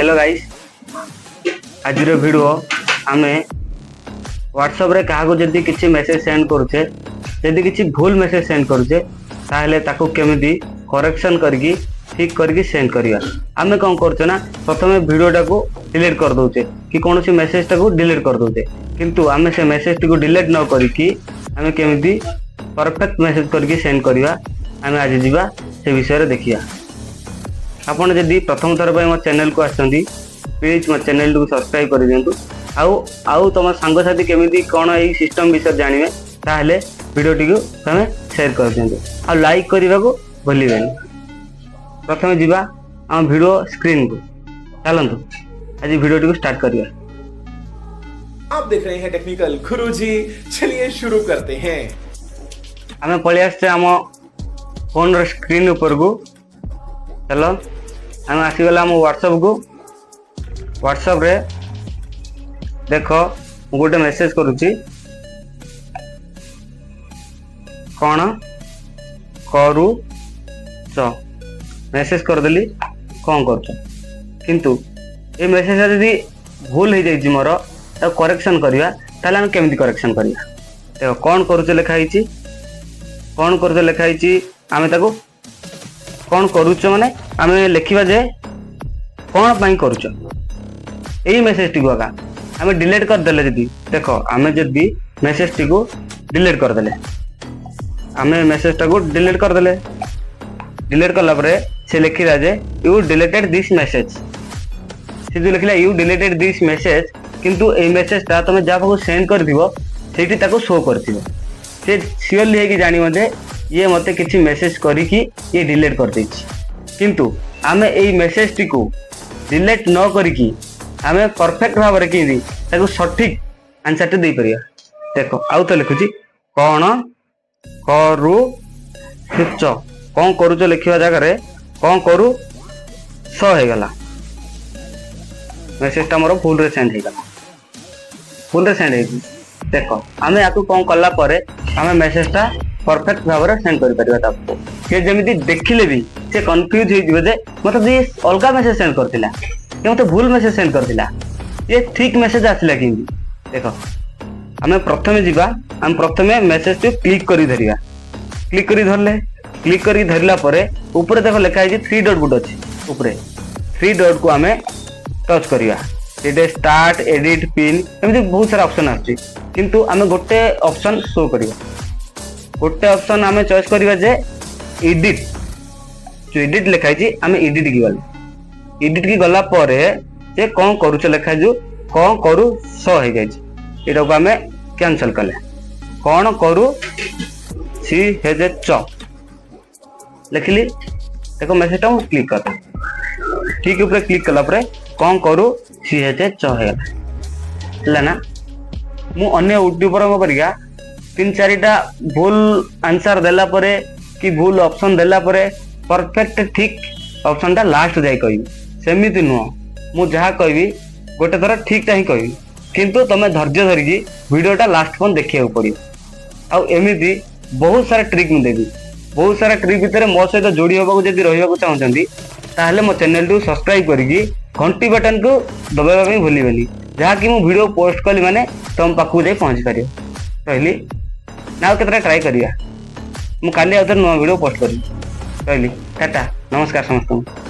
Hello guys, आज video आम WhatsApp रे क्या जदि किसी मेसेज सेंड करुचे, जदि किसी भूल मेसेज सेंड करुचे ताहले ताको केमिति करेक्शन करके ठीक करके सेंड करिया। आमे कौन करछे ना प्रथमे वीडियोटा को डिलीट कर दोचे कि कौन सी मेसेजटा को डिलीट कर दोचे, किंतु आमे से मेसेज को डिलीट न करिकी आमे केमिति परफेक्ट मेसेज करके सेंड करिया। आमे आज जीवा से विषय रे देखिया। आपण जदि प्रथम थर पे मो चैनल को आछंती प्लीज मो चैनल को सब्सक्राइब कर दियंतु। आउ तुम सांगसाथी केमिति कौन यही सिस्टम विषय जानिबे ताहले वीडियोटी को तमे शेयर कर दियंतु आ लाइक करबा को भूलिबेनी। प्रथम जीवा हम वीडियो स्क्रीन को चलंतु आज वीडियोटी को स्टार्ट करिया। आप देख रहे हैं टेक्निकल गुरुजी, चलिए शुरू करते हैं। हमें पळि आछे हम फोन रो स्क्रीन ऊपर को। चलो हम आसीगला हम व्हाट्सएप को। व्हाट्सएप रे देखो गोटे मेसेज करुची, कौन करू च मेसेज करदेली कौन कर, किंतु ये मेसेज यदि भूल हो जाइए मोर तो करेक्शन करिया ताले हम केमिति करेक्शन करिया। देखो कौन करूच लिखाई, कौन करूच लिखाई, आमे ताको कौन करूच माने आमे लिखिबा जे कौन पाई करूच यही मेसेज टी को आका आमे डिलीट कर देले। जदी देखो आमे जदी मेसेज टी को डिलीट कर देले, आमे मेसेज टा को डिलीट कर देले, डिलीट करला परे से लिखिला जे यू डिलीटेड दिस मेसेज। से जो लिखिला यू डिलीटेड दिस मेसेज, किंतु ए मेसेज ता तमे जा पाको सेंड कर दिबो सेठी ताको शो करथिबो। से सियोरली है कि जानि मते ये मते किछि मेसेज करी कि ये डिलीट कर देछि, किंतु आमे ए मेसेज टी को डिलीट न करी कि आमे परफेक्ट भाव रे कि ताको सटीक आंसर टे दे परिया। देखो आउ तो लिखुची कौन करू च, कौन करूच लिखिबा जगह रे कौन करू स हो गला। मेसेज टा मोर फुल रे सेंड हो गला, फुल रे सेंड हो। देखो आमे याकू कौन कला परे आमे मेसेज टा परफेक्ट भाव रे सेंड करि परिबा। ताको से जेमिति देखिले भी से कंफ्यूज हो जिवो जे मतलब ये अलगा मेसेज सेंड करथिला कि मते भूल मेसेज सेंड करथिला, ये ठीक मेसेज आसिला कि। देखो आमे प्रथमे जीवा, हम प्रथमे मेसेज टी क्लिक करी धरिया। क्लिक करी धरले, क्लिक करी धरला परे ऊपर देखो लिखा है 3 डॉट गुड अछि, ऊपर 3 डॉट को आमे टच करिया। एडे स्टार्ट एडिट पिन एमति बहुत सारा ऑप्शन आछि, किंतु आमे गोटे ऑप्शन शो करिया। गोटे ऑप्शन आमे चॉइस करिया जे एडिट, जो एडिट लिखा है आमे एडिट की गले। एडिट की गला परे जे कोन करूछ लिखा जो कोन करू स हो जाय, एटा को आमे कैंसिल कले। कोन करू सी हेजे च लिखली। देखो मेसेज टा क्लिक कर, ठीक ऊपर क्लिक कला परे कोन करू सी हेजे च हो गला ना। मु अन्य यूट्यूबर को करिया 3-4टा भूल आंसर देला परे कि भूल ऑप्शन देला परे परफेक्ट ठीक ऑप्शन टा लास्ट जाय कहबी, सेमिति नुह। मु जहा कहबी गोटे थर ठीक टा ही कहबी, किंतु तमे धैर्य धरिकी वीडियोटा लास्ट पन देखिया पड़ियो। आउ एमिति बहुत सारा ट्रिक मु देबी, बहुत सारा ट्रिक भितर मो सहित जोड़ी होबा को जदि रहिबा को चाहउछंती ताहले मो चैनल को सब्सक्राइब करिकी घंटी बटन को दबाइबा ପାଇଁ भूलिबेनी, जहा कि मु वीडियो पोस्ट कली माने तुम पाखु जाई पहुंच पारियो। कहली नाउ केतरा ट्राई करिया, मु काली आउथर नो वीडियो पोस्ट करी। कहली टाटा, नमस्कार समस्त।